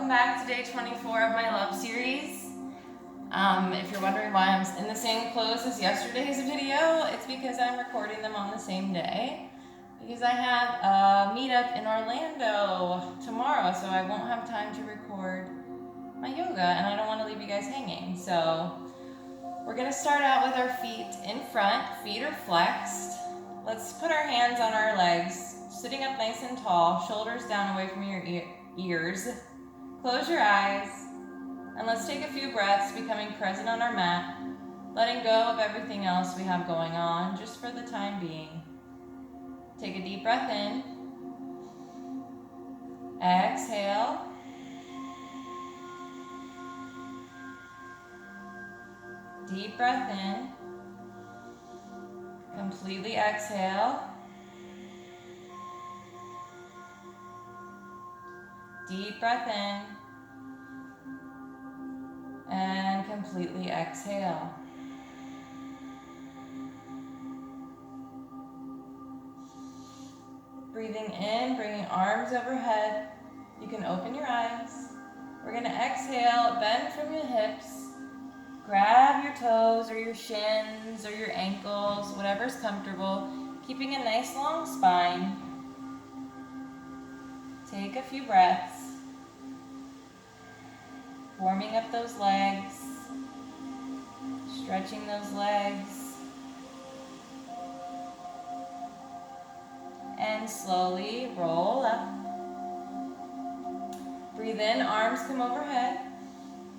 back to day 24 of my love series. If you're wondering why I'm in the same clothes as yesterday's video, it's because I'm recording them on the same day. Because I have a meetup in Orlando tomorrow, so I won't have time to record my yoga, and I don't want to leave you guys hanging. So we're going to start out with our feet in front. Feet are flexed. Let's put our hands on our legs, sitting up nice and tall, shoulders down away from your ears. Close your eyes, and let's take a few breaths, becoming present on our mat, letting go of everything else we have going on, just for the time being. Take a deep breath in. Exhale. Deep breath in. Completely exhale. Deep breath in. And completely exhale. Breathing in, bringing arms overhead. You can open your eyes. We're going to exhale, bend from your hips. Grab your toes or your shins or your ankles, whatever's comfortable, keeping a nice long spine. Take a few breaths. Warming up those legs, stretching those legs, and slowly roll up. Breathe in, arms come overhead.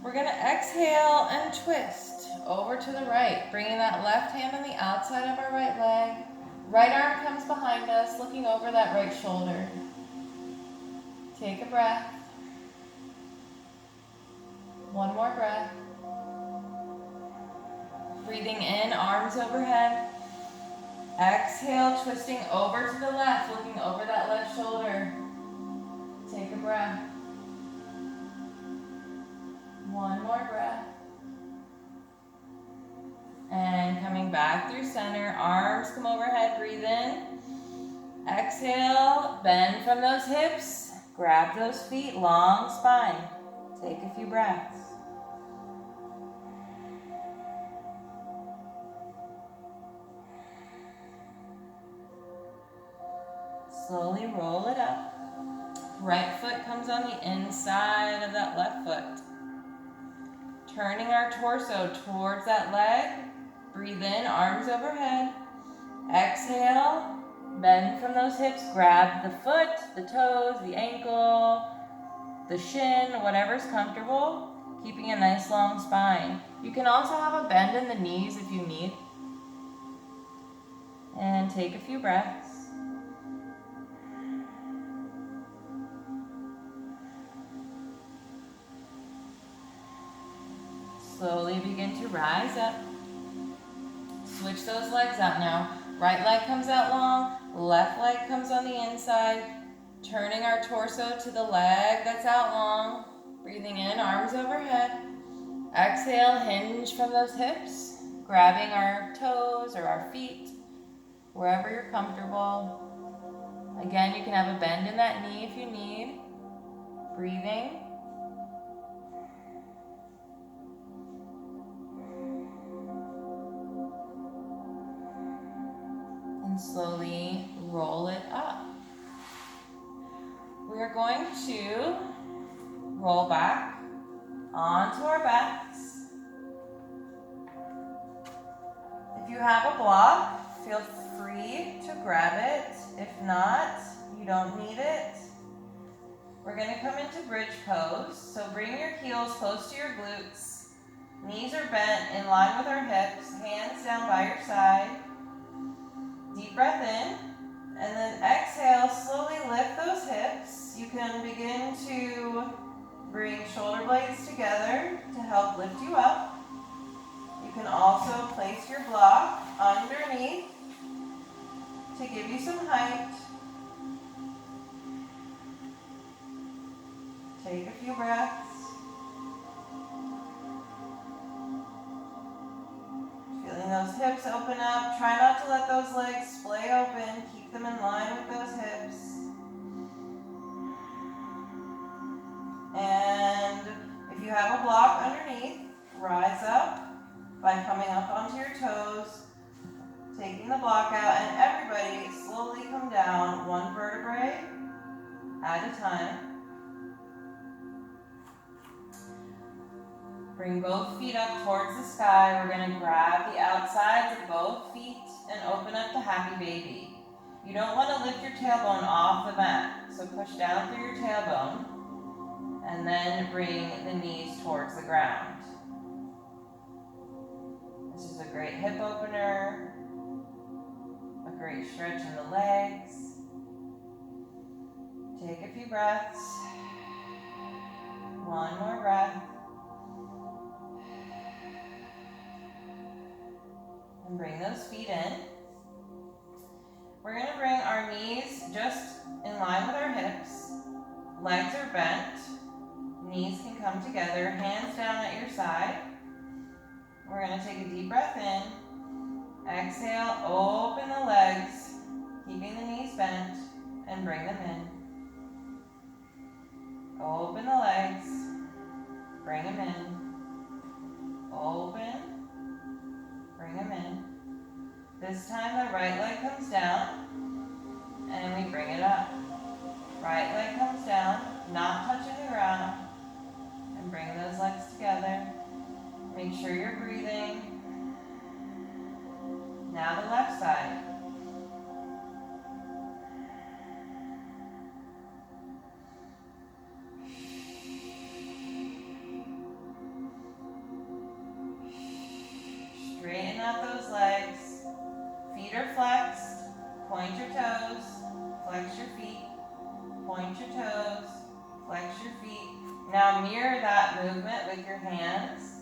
We're going to exhale and twist over to the right, bringing that left hand on the outside of our right leg. Right arm comes behind us, looking over that right shoulder. Take a breath. One more breath. Breathing in, arms overhead. Exhale, twisting over to the left, looking over that left shoulder. Take a breath. One more breath. And coming back through center, arms come overhead, breathe in. Exhale, bend from those hips, grab those feet, long spine. Take a few breaths. Slowly roll it up. Right foot comes on the inside of that left foot. Turning our torso towards that leg. Breathe in, arms overhead. Exhale, bend from those hips. Grab the foot, the toes, the ankle, the shin, whatever's comfortable. Keeping a nice long spine. You can also have a bend in the knees if you need. And take a few breaths. Slowly begin to rise up. Switch those legs out now. Right leg comes out long, left leg comes on the inside. Turning our torso to the leg that's out long. Breathing in, arms overhead. Exhale, hinge from those hips. Grabbing our toes or our feet, wherever you're comfortable. Again, you can have a bend in that knee if you need. Breathing. And slowly roll it up. We are going to roll back onto our backs. If you have a block, feel free to grab it. If not, you don't need it. We're going to come into bridge pose. So bring your heels close to your glutes. Knees are bent in line with our hips. Hands down by your side. Deep breath in. And then exhale, slowly lift those hips. You can begin to bring shoulder blades together to help lift you up. You can also place your block underneath to give you some height. Take a few breaths. Feeling those hips open up. Try not to let those legs splay open. Keep them in line with those hips. And at a time. Bring both feet up towards the sky. We're going to grab the outsides of both feet and open up to happy baby. You don't want to lift your tailbone off the mat, so push down through your tailbone and then bring the knees towards the ground. This is a great hip opener, a great stretch in the legs. Take a few breaths. One more breath. And bring those feet in. We're going to bring our knees just in line with our hips. Legs are bent. Knees can come together. Hands down at your side. We're going to take a deep breath in. Exhale, open the legs, keeping the knees bent, and bring them in. Open the legs, bring them in. Open, bring them in. This time the right leg comes down, and we bring it up. Right leg comes down, not touching the ground, and bring those legs together. Make sure you're breathing. Now the left side. Straighten out those legs. Feet are flexed. Point your toes. Flex your feet. Point your toes. Flex your feet. Now mirror that movement with your hands.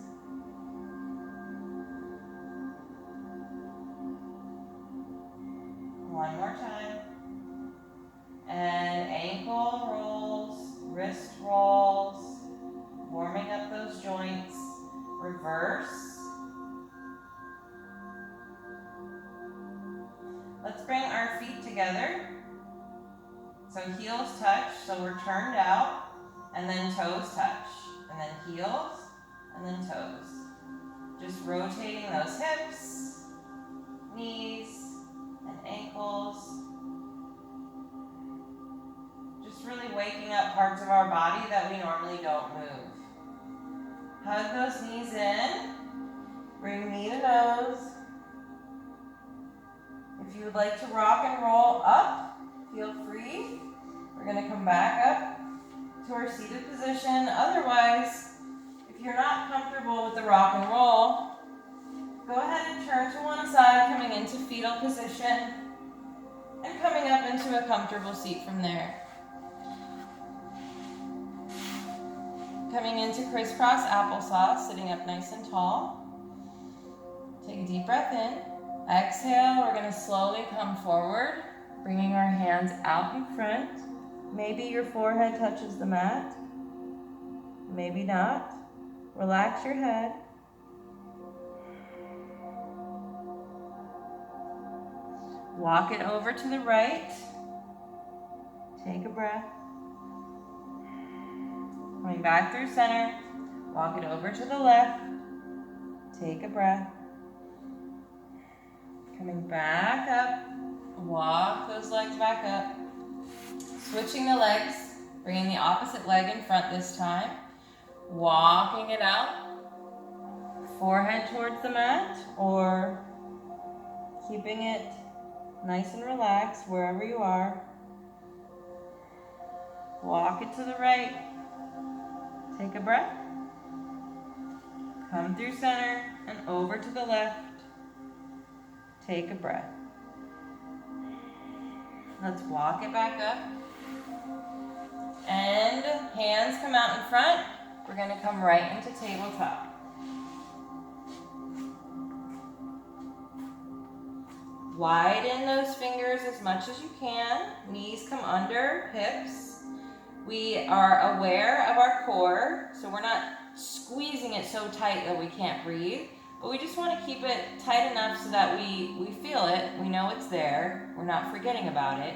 One more time. And ankle rolls, wrist rolls, warming up those joints. Reverse. Let's bring our feet together. So heels touch, so we're turned out, and then toes touch, and then heels, and then toes. Just rotating those hips, knees, and ankles. Just really waking up parts of our body that we normally don't move. Hug those knees in. Bring knee to nose. If you would like to rock and roll up, feel free. We're going to come back up to our seated position. Otherwise, if you're not comfortable with the rock and roll, go ahead and turn to one side, coming into fetal position, and coming up into a comfortable seat from there. Coming into crisscross applesauce, sitting up nice and tall. Take a deep breath in. Exhale, we're going to slowly come forward, bringing our hands out in front. Maybe your forehead touches the mat. Maybe not. Relax your head. Walk it over to the right. Take a breath. Coming back through center. Walk it over to the left. Take a breath. Coming back up. Walk those legs back up. Switching the legs. Bringing the opposite leg in front this time. Walking it out. Forehead towards the mat, or keeping it nice and relaxed wherever you are. Walk it to the right. Take a breath. Come through center and over to the left. Take a breath. Let's walk it back up. And hands come out in front. We're going to come right into tabletop. Widen those fingers as much as you can. Knees come under, hips. We are aware of our core, so we're not squeezing it so tight that we can't breathe, but we just want to keep it tight enough so that we feel it, we know it's there, we're not forgetting about it.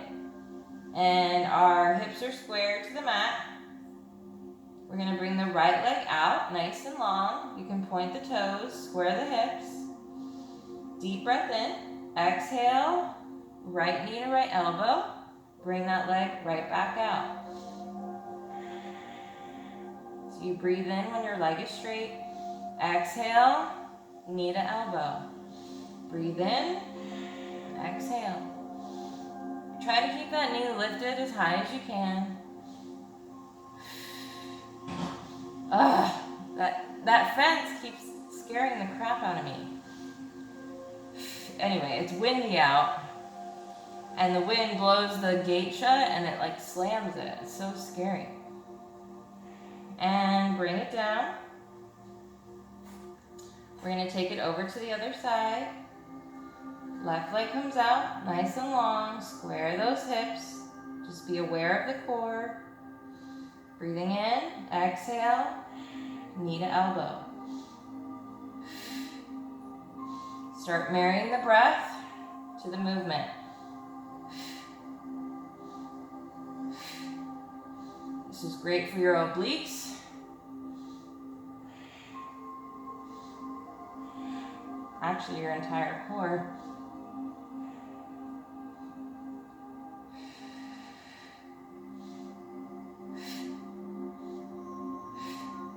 And our hips are square to the mat. We're going to bring the right leg out, nice and long. You can point the toes, square the hips. Deep breath in. Exhale, right knee to right elbow. Bring that leg right back out. So you breathe in when your leg is straight. Exhale, knee to elbow. Breathe in, exhale. Try to keep that knee lifted as high as you can. That fence keeps scaring the crap out of me. Anyway, it's windy out, and the wind blows the gate shut, and it like slams it. It's so scary. And bring it down. We're going to take it over to the other side. Left leg comes out, nice and long. Square those hips. Just be aware of the core. Breathing in, exhale, knee to elbow. Start marrying the breath to the movement. This is great for your obliques. Actually, your entire core.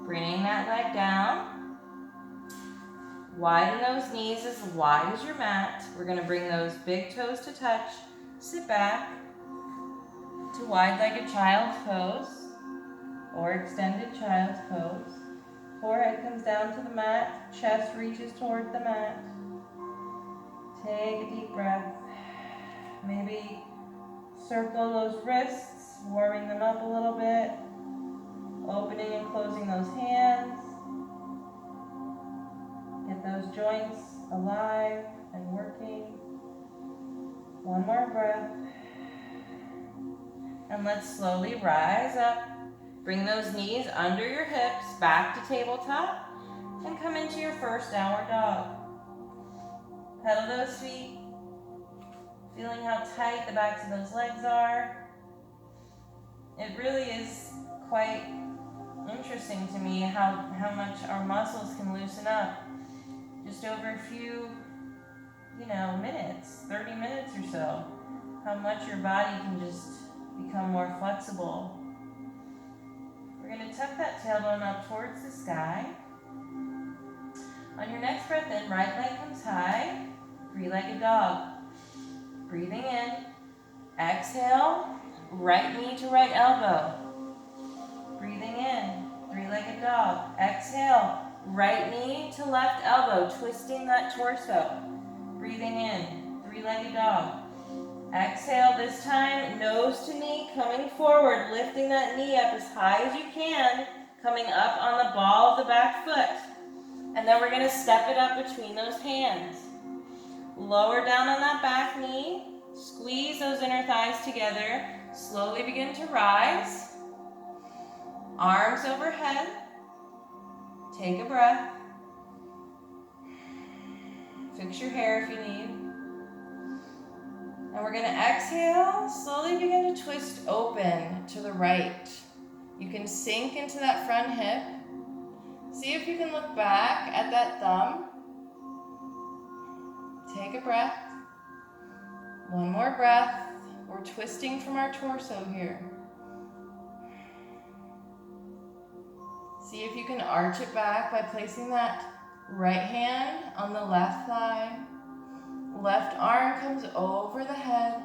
Bringing that leg down. Widen those knees as wide as your mat. We're going to bring those big toes to touch. Sit back to wide-legged child's pose or extended child's pose. Forehead comes down to the mat. Chest reaches towards the mat. Take a deep breath. Maybe circle those wrists, warming them up a little bit. Opening and closing those hands. Get those joints alive and working. One more breath. And let's slowly rise up. Bring those knees under your hips, back to tabletop, and come into your first downward dog. Pedal those feet, feeling how tight the backs of those legs are. It really is quite interesting to me how much our muscles can loosen up. Just over a few, minutes, 30 minutes or so, how much your body can just become more flexible. We're going to tuck that tailbone up towards the sky. On your next breath in, right leg comes high, three-legged dog. Breathing in, exhale, right knee to right elbow. Breathing in, three-legged dog. Exhale, right knee to left elbow, twisting that torso. Breathing in, three-legged dog. Exhale, this time, nose to knee, coming forward, lifting that knee up as high as you can, coming up on the ball of the back foot. And then we're going to step it up between those hands. Lower down on that back knee, squeeze those inner thighs together, slowly begin to rise. Arms overhead. Take a breath. Fix your hair if you need. And we're going to exhale, slowly begin to twist open to the right. You can sink into that front hip. See if you can look back at that thumb. Take a breath. One more breath. We're twisting from our torso here. See if you can arch it back by placing that right hand on the left thigh. Left arm comes over the head.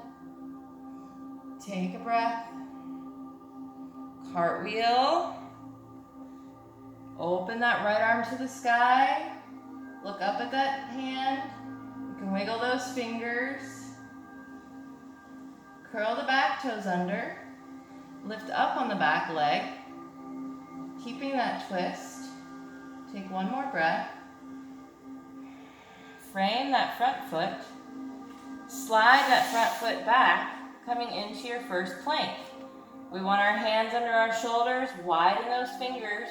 Take a breath. Cartwheel. Open that right arm to the sky. Look up at that hand. You can wiggle those fingers. Curl the back toes under. Lift up on the back leg. Keeping that twist. Take one more breath. Frame that front foot. Slide that front foot back, coming into your first plank. We want our hands under our shoulders, widen those fingers.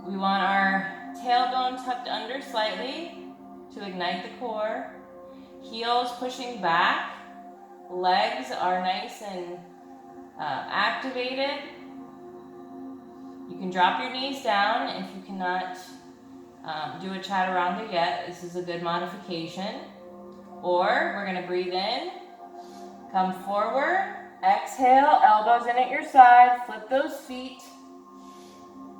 We want our tailbone tucked under slightly to ignite the core. Heels pushing back. Legs are nice and activated. You can drop your knees down if you cannot do a chaturanga yet. This is a good modification. Or we're going to breathe in, come forward, exhale, elbows in at your side, flip those feet.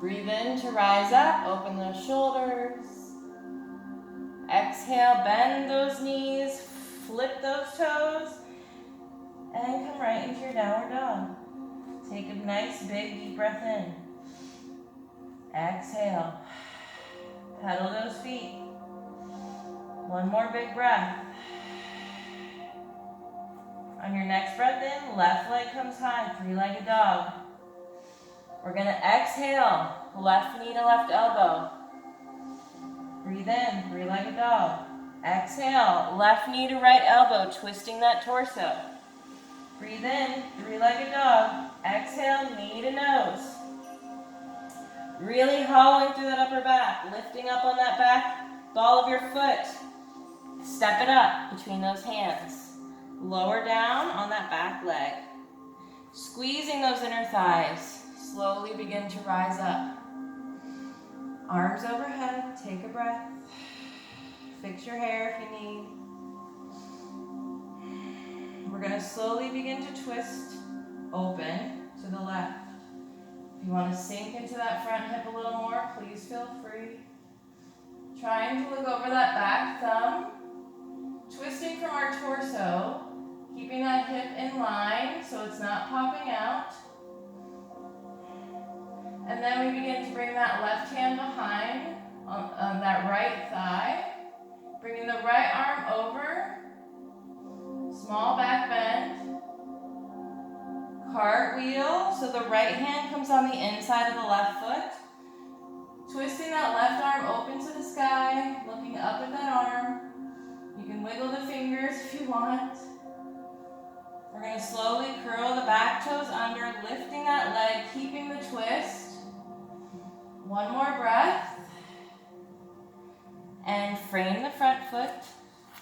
Breathe in to rise up, open those shoulders. Exhale, bend those knees, flip those toes, and come right into your downward dog. Take a nice big deep breath in. Exhale. Pedal those feet. One more big breath. On your next breath in, left leg comes high, three-legged dog. We're gonna exhale, left knee to left elbow. Breathe in, three-legged dog. Exhale, left knee to right elbow, twisting that torso. Breathe in, three-legged dog. Exhale, knee to nose. Really hollowing through that upper back, lifting up on that back ball of your foot. Step it up between those hands. Lower down on that back leg. Squeezing those inner thighs. Slowly begin to rise up. Arms overhead, take a breath. Fix your hair if you need. We're going to slowly begin to twist open to the left. If you want to sink into that front hip a little more, please feel free. Trying to look over that back thumb. Twisting from our torso, keeping that hip in line so it's not popping out. And then we begin to bring that left hand behind on that right thigh. Bringing the right arm over. Small back bend. Cartwheel, so the right hand comes on the inside of the left foot. Twisting that left arm open to the sky, looking up at that arm. You can wiggle the fingers if you want. We're going to slowly curl the back toes under, lifting that leg, keeping the twist. One more breath. And frame the front foot.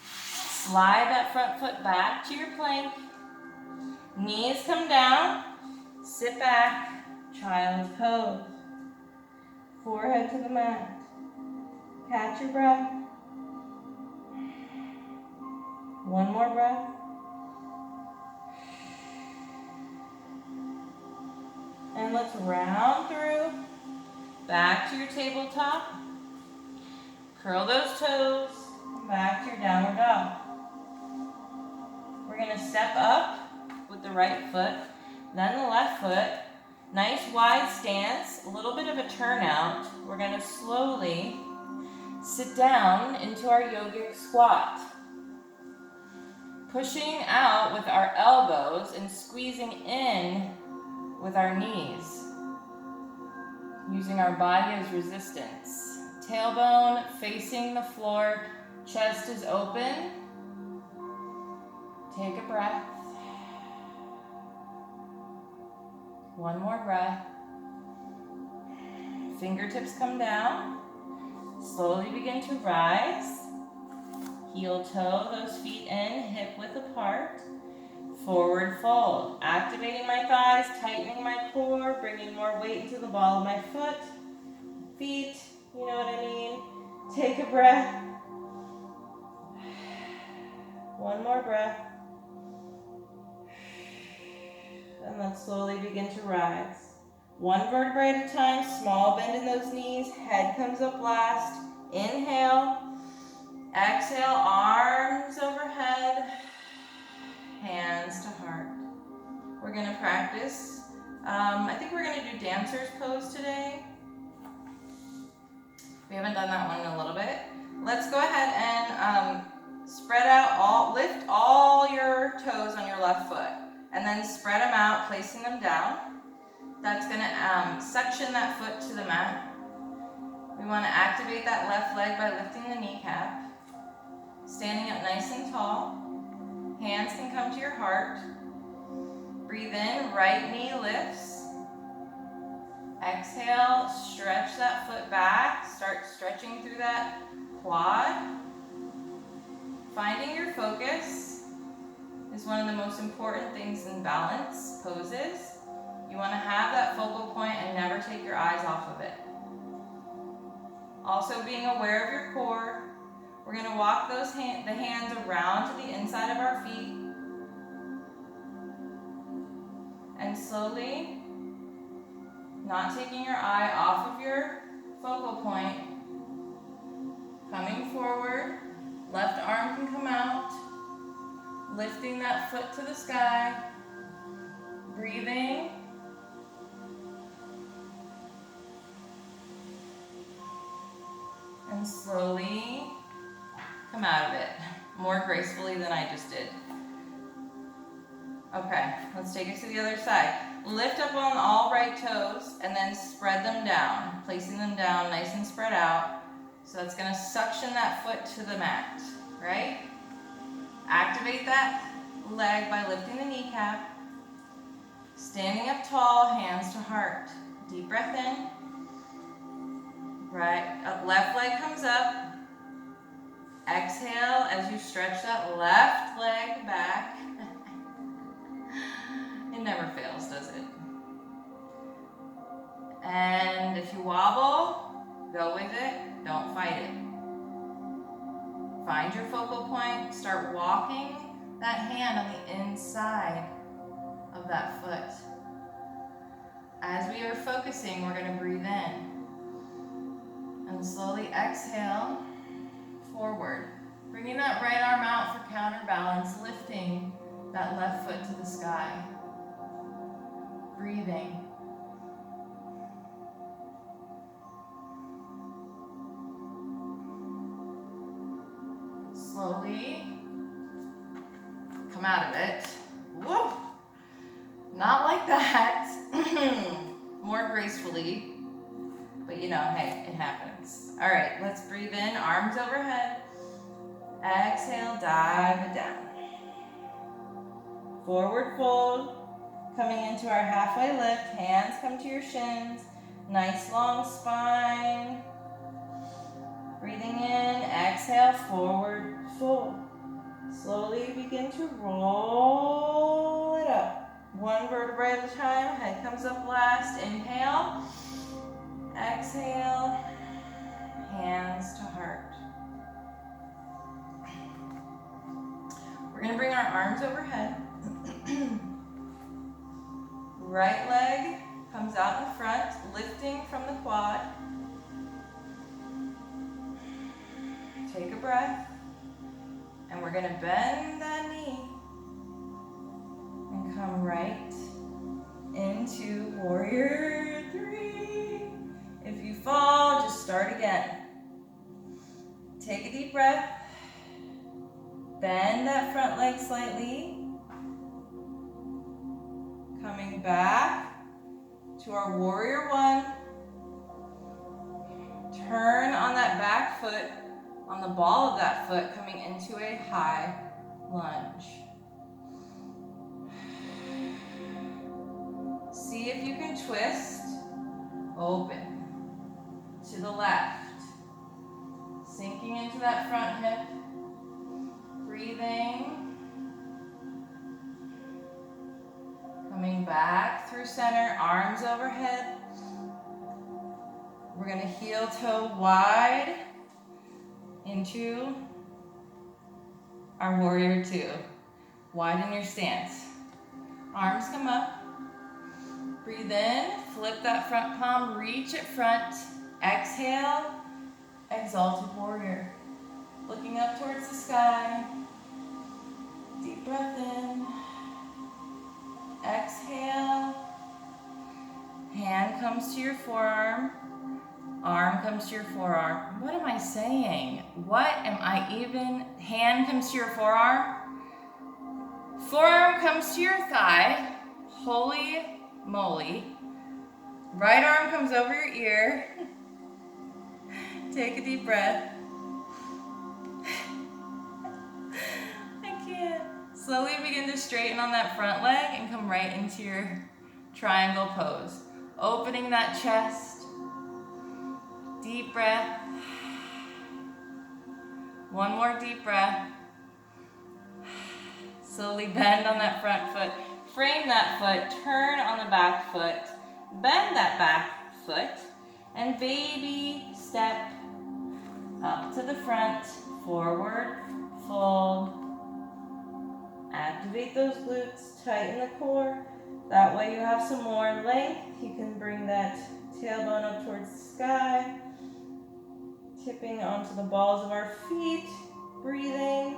Slide that front foot back to your plank. Knees come down. Sit back. Child's pose. Forehead to the mat. Catch your breath. One more breath. And let's round through. Back to your tabletop. Curl those toes. Back to your downward dog. We're going to step up with the right foot, then the left foot. Nice wide stance, a little bit of a turnout. We're going to slowly sit down into our yogic squat. Pushing out with our elbows and squeezing in with our knees. Using our body as resistance. Tailbone facing the floor, chest is open. Take a breath. One more breath. Fingertips come down. Slowly begin to rise. Heel toe, those feet in, hip width apart. Forward fold. Activating my thighs, tightening my core, bringing more weight into the ball of my foot. Feet, you know what I mean. Take a breath. One more breath. And then slowly begin to rise. One vertebrae at a time, small bend in those knees, head comes up last. Inhale. Exhale, arms overhead, hands to heart. We're going to practice. I think we're going to do dancer's pose today. We haven't done that one in a little bit. Let's go ahead and spread out, lift all your toes on your left foot. And then spread them out, placing them down. That's going to suction that foot to the mat. We want to activate that left leg by lifting the kneecap. Standing up nice and tall. Hands can come to your heart. Breathe in, right knee lifts. Exhale, stretch that foot back. Start stretching through that quad. Finding your focus is one of the most important things in balance poses. You want to have that focal point and never take your eyes off of it. Also being aware of your core. We're going to walk the hands around to the inside of our feet. And slowly Not taking your eye off of your focal point. Coming forward. Left arm can come out. Lifting that foot to the sky. Breathing. And slowly come out of it. More gracefully than I just did. Okay, let's take it to the other side. Lift up on all right toes and then spread them down. Placing them down nice and spread out. So that's going to suction that foot to the mat, right? Activate that leg by lifting the kneecap. Standing up tall, hands to heart. Deep breath in. Right, left leg comes up. Exhale as you stretch that left leg back. It never fails, does it? And if you wobble, go with it, don't fight it. Find your focal point, start walking that hand on the inside of that foot. As we are focusing, we're going to breathe in. And slowly exhale forward. Bringing that right arm out for counterbalance, lifting that left foot to the sky. Breathing. Slowly come out of it. Woo! Not like that. More gracefully. But you know, hey, it happens. All right, let's breathe in, arms overhead. Exhale, dive it down. Forward fold. Coming into our halfway lift, hands come to your shins. Nice long spine. Breathing in, exhale, forward fold. Slowly begin to roll it up. One vertebrae at a time, head comes up last. Inhale, exhale, hands to heart. We're going to bring our arms overhead. Right leg comes out in front, lifting from the quad. Take a breath. And we're going to bend that knee and come right into warrior 3. If you fall, just start again. Take a deep breath. Bend that front leg slightly. Coming back to our warrior 1. Turn on that back foot, on the ball of that foot, coming into a high lunge. See if you can twist, open, to the left. Sinking into that front hip, breathing. Coming back through center, arms overhead. We're going to heel toe wide into our warrior 2. Widen your stance. Arms come up. Breathe in, flip that front palm, reach it front. Exhale, exalted warrior. Looking up towards the sky. Deep breath in. Exhale. Hand comes to your forearm. Arm comes to your forearm. What am I saying? What am I even? Hand comes to your forearm. Forearm comes to your thigh. Holy moly. Right arm comes over your ear. Take a deep breath. I can't. Slowly begin to straighten on that front leg and come right into your triangle pose. Opening that chest. Deep breath. One more deep breath. Slowly bend on that front foot. Frame that foot. Turn on the back foot. Bend that back foot. And baby step up to the front. Forward. Fold. Activate those glutes. Tighten the core. That way you have some more length. You can bring that tailbone up towards the sky, tipping onto the balls of our feet, breathing.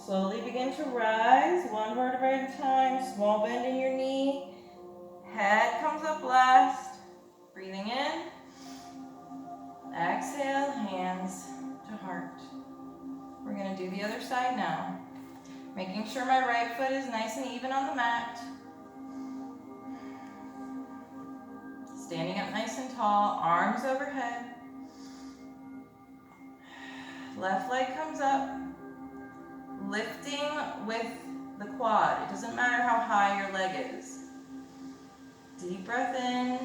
Slowly begin to rise, one vertebrae at a time, small bend in your knee. Head comes up last, breathing in. Exhale, hands to heart. We're gonna do the other side now. Making sure my right foot is nice and even on the mat. Standing up nice and tall, arms overhead. Left leg comes up, lifting with the quad. It doesn't matter how high your leg is. Deep breath in.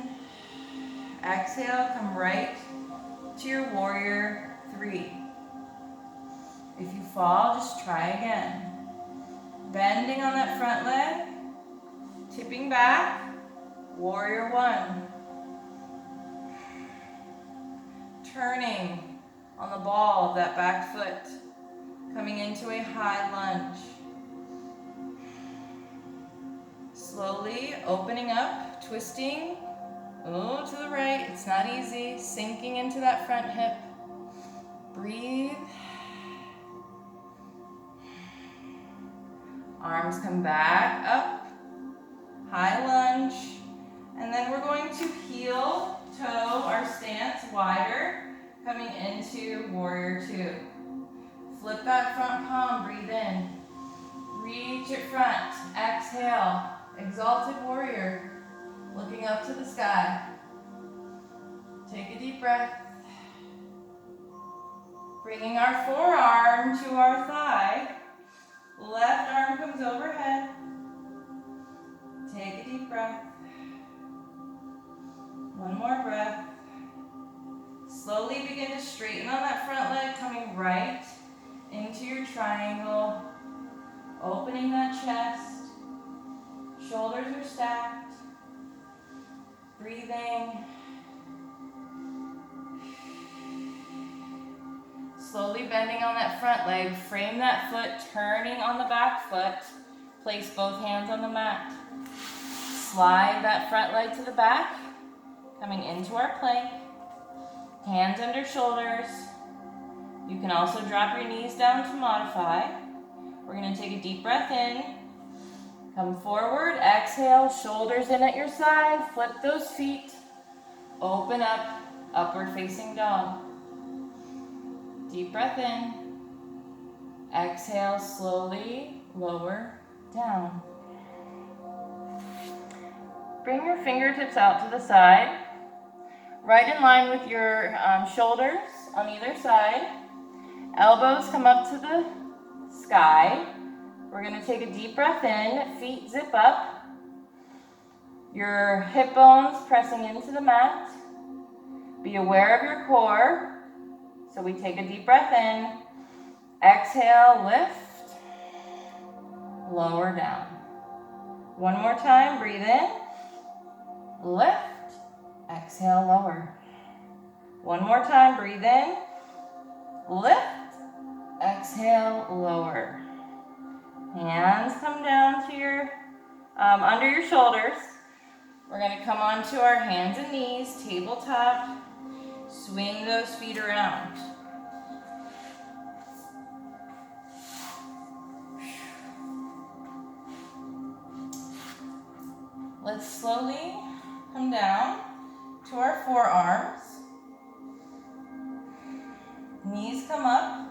Exhale, come right to your warrior 3. If you fall, just try again. Bending on that front leg, tipping back, warrior 1. Turning on the ball of that back foot, coming into a high lunge. Slowly opening up, twisting, to the right. It's not easy, sinking into that front hip. Breathe. Arms come back up, high lunge, and then we're going to heel toe our stance wider, coming into warrior 2. Flip that front palm, breathe in. Reach it front, exhale, exalted warrior, looking up to the sky. Take a deep breath. Bringing our forearm to our thigh. Left arm comes overhead. Take a deep breath. One more breath. Slowly begin to straighten on that front leg, coming right into your triangle. Opening that chest. Shoulders are stacked. Breathing. Slowly bending on that front leg, frame that foot, turning on the back foot. Place both hands on the mat. Slide that front leg to the back, coming into our plank. Hands under shoulders. You can also drop your knees down to modify. We're going to take a deep breath in. Come forward, exhale, shoulders in at your side, flip those feet. Open up, upward facing dog. Deep breath in. Exhale, slowly lower down. Bring your fingertips out to the side. Right in line with your shoulders on either side. Elbows come up to the sky. We're going to take a deep breath in. Feet zip up. Your hip bones pressing into the mat. Be aware of your core. So we take a deep breath in, exhale, lift, lower down. One more time, breathe in, lift, exhale, lower. One more time, breathe in, lift, exhale, lower. Hands come down to your, under your shoulders. We're gonna come onto our hands and knees, tabletop. Swing those feet around. Let's slowly come down to our forearms. Knees come up.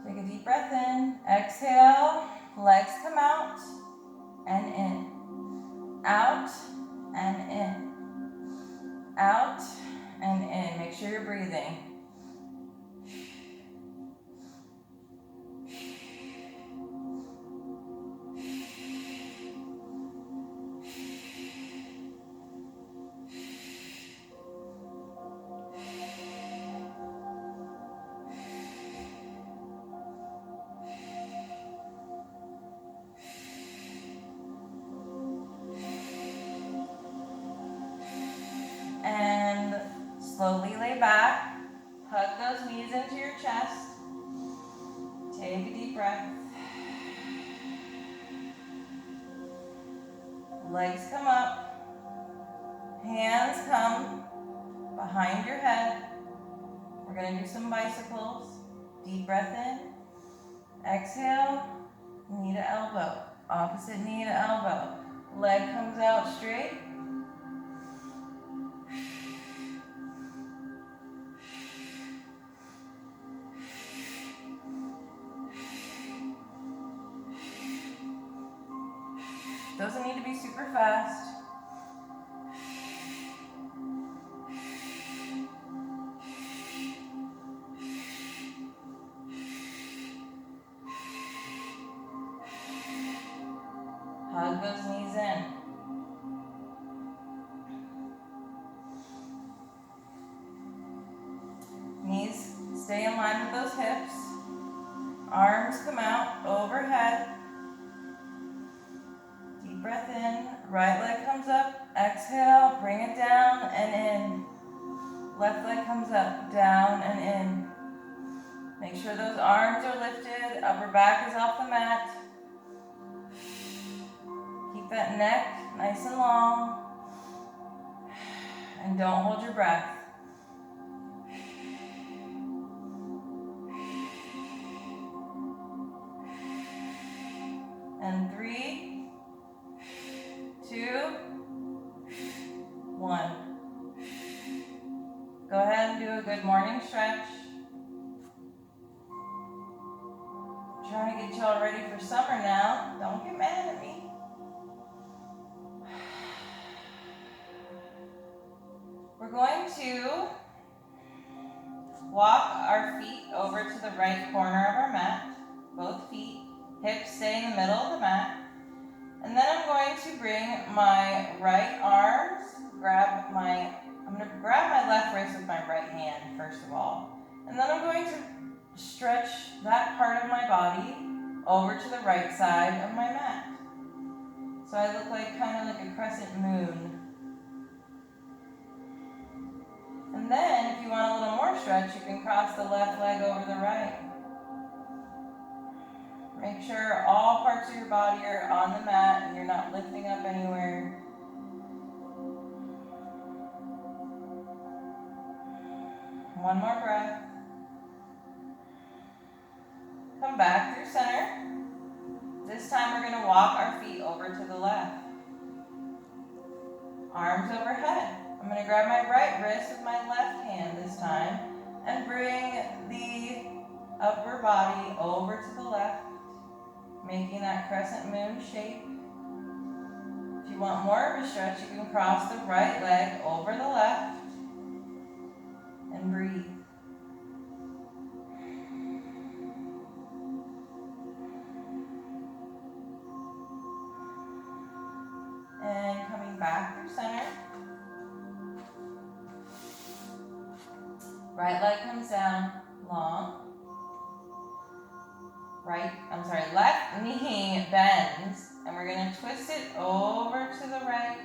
Take a deep breath in. Exhale. Legs come out and in. Out and in. Out and in. Make sure you're breathing. And slowly lay back. Hug those knees into your chest. Take a deep breath. Legs come up. Hands come behind your head. We're going to do some bicycles. Deep breath in. Exhale, knee to elbow. Opposite knee to elbow. Leg comes out straight. Doesn't need to be super fast. Hug those knees in. Knees stay in line with those hips. Arms come out overhead. Deep breath in. Right leg comes up. Exhale, bring it down and in. Left leg comes up, down and in. Make sure those arms are lifted. Upper back is off the mat. Keep that neck nice and long. And don't hold your breath. And 3, 2, 1. Go ahead and do a good morning stretch. Trying to get y'all ready for summer now. Don't get mad at me. We're going to walk our feet over to the right corner of our mat. Both feet. Hips stay in the middle of the mat. And then I'm going to bring my right arms, I'm going to grab my left wrist with my right hand, first of all. And then I'm going to stretch that part of my body over to the right side of my mat. So I look like kind of like a crescent moon. And then, if you want a little more stretch, you can cross the left leg over the right. Make sure all parts of your body are on the mat and you're not lifting up anywhere. One more breath. Come back through center. This time we're going to walk our feet over to the left. Arms overhead. I'm going to grab my right wrist with my left hand this time and bring the upper body over to the left, making that crescent moon shape. If you want more of a stretch, you can cross the right leg over the left and breathe. And coming back through center. Right leg comes down long. Left knee bends, and we're going to twist it over to the right.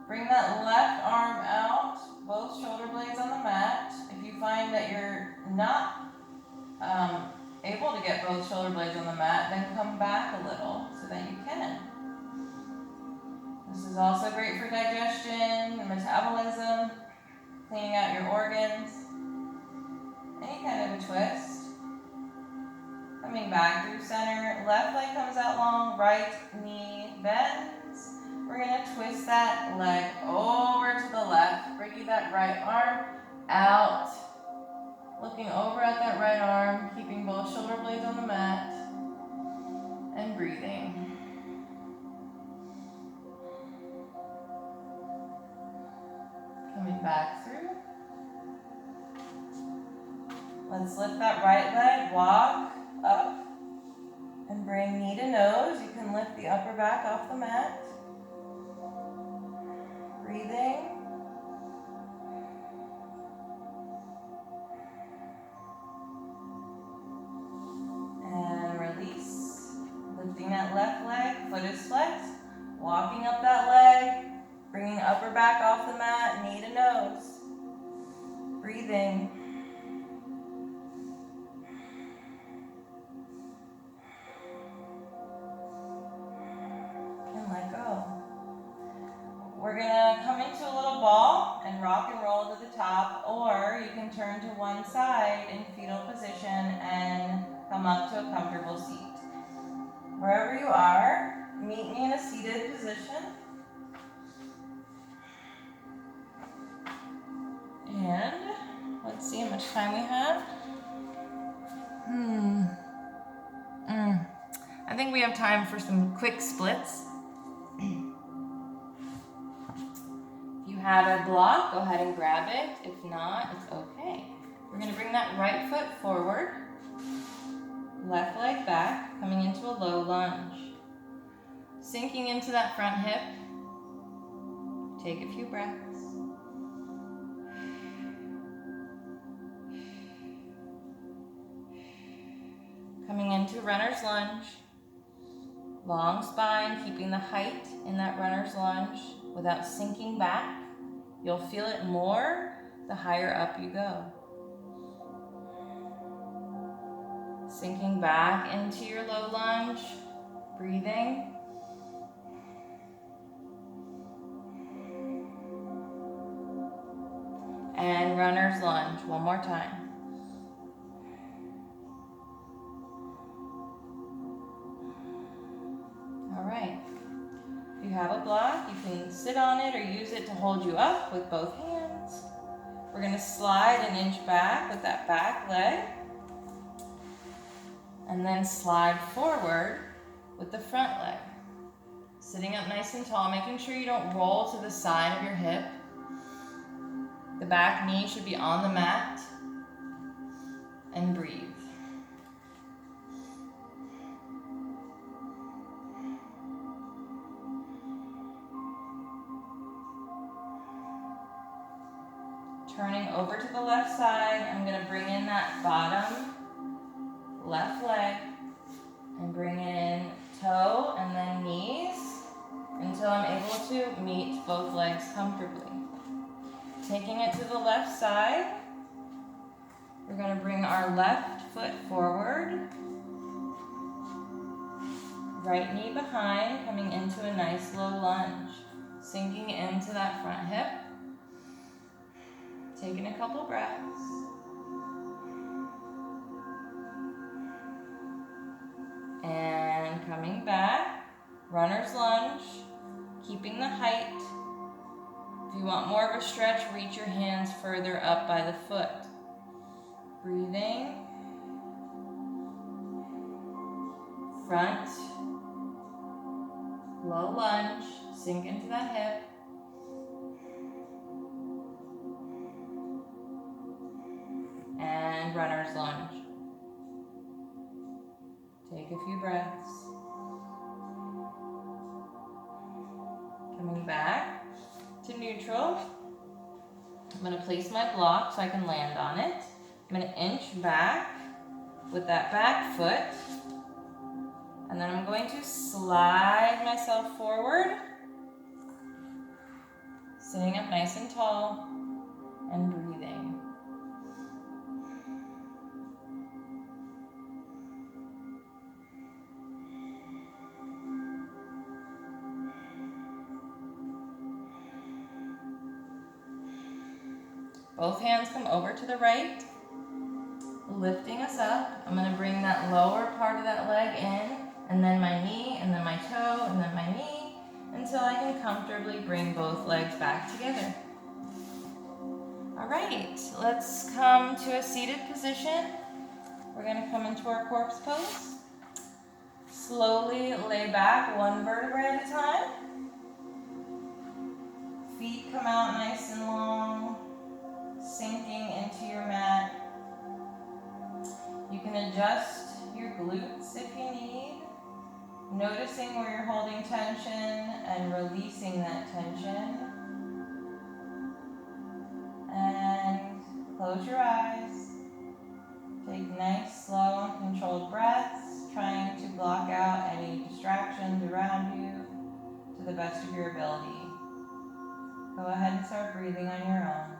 Bring that left arm out, both shoulder blades on the mat. If you find that you're not able to get both shoulder blades on the mat, then come back a little so that you can. This is also great for digestion, your metabolism, cleaning out your organs. Any kind of a twist. Coming back through center, left leg comes out long, right knee bends. We're going to twist that leg over to the left, bringing that right arm out. Looking over at that right arm, keeping both shoulder blades on the mat, and breathing. Coming back through. Let's lift that right leg, walk up, and bring knee to nose. You can lift the upper back off the mat. Breathing. And release. Lifting that left leg, foot is flexed. Walking up that leg, bringing upper back off the mat, knee to nose. Breathing. And let go. time we have? I think we have time for some quick splits. If you have a block, go ahead and grab it. If not, it's okay. We're going to bring that right foot forward, left leg back, coming into a low lunge. Sinking into that front hip. Take a few breaths. Coming into runner's lunge. Long spine, keeping the height in that runner's lunge without sinking back. You'll feel it more the higher up you go. Sinking back into your low lunge, breathing. And runner's lunge, one more time. All right. If you have a block, you can sit on it or use it to hold you up with both hands. We're going to slide an inch back with that back leg. And then slide forward with the front leg. Sitting up nice and tall, making sure you don't roll to the side of your hip. The back knee should be on the mat. And breathe. Turning over to the left side, I'm going to bring in that bottom left leg and bring in toe and then knees until I'm able to meet both legs comfortably. Taking it to the left side, we're going to bring our left foot forward, right knee behind, coming into a nice low lunge, sinking into that front hip, taking a couple breaths. And coming back, runner's lunge, keeping the height. If you want more of a stretch, reach your hands further up by the foot. Breathing. Front, low lunge, sink into that hip. And runner's lunge. Take a few breaths. Coming back to neutral. I'm going to place my block so I can land on it. I'm going to inch back with that back foot. And then I'm going to slide myself forward. Sitting up nice and tall and breathing. Both hands come over to the right, lifting us up. I'm going to bring that lower part of that leg in, and then my knee, and then my toe, and then my knee, until I can comfortably bring both legs back together. All right, let's come to a seated position. We're going to come into our corpse pose. Slowly lay back one vertebrae at a time. Feet come out nice and long, sinking into your mat. You can adjust your glutes if you need, noticing where you're holding tension and releasing that tension. And close your eyes. Take nice, slow, and controlled breaths, trying to block out any distractions around you to the best of your ability. Go ahead and start breathing on your own.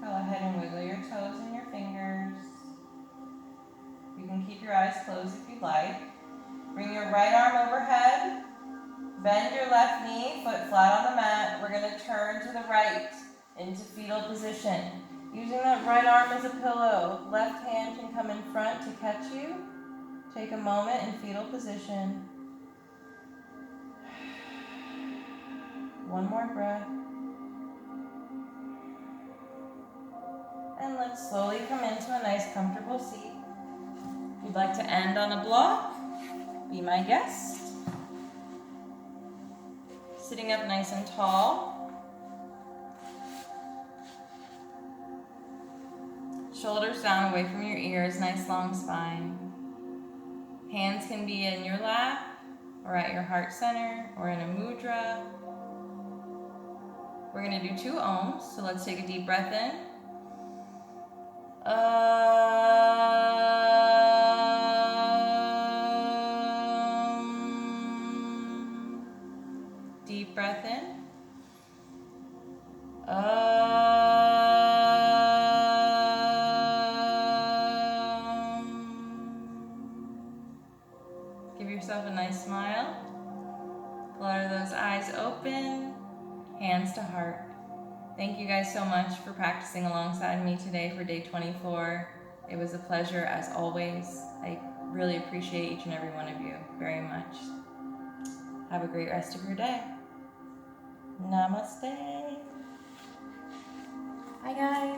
Go ahead and wiggle your toes and your fingers. You can keep your eyes closed if you'd like. Bring your right arm overhead. Bend your left knee, foot flat on the mat. We're going to turn to the right. into fetal position. Using that right arm as a pillow, left hand can come in front to catch you. Take a moment in fetal position. One more breath. And let's slowly come into a nice comfortable seat. If you'd like to end on a block, be my guest. Sitting up nice and tall. Shoulders down away from your ears, nice long spine. Hands can be in your lap or at your heart center or in a mudra. We're going to do 2 ohms, so let's take a deep breath in. Deep breath in. Give yourself a nice smile. Flutter those eyes open, hands to heart. Thank you guys so much for practicing alongside me today for day 24. It was a pleasure as always. I really appreciate each and every one of you very much. Have a great rest of your day. Namaste. Hi guys.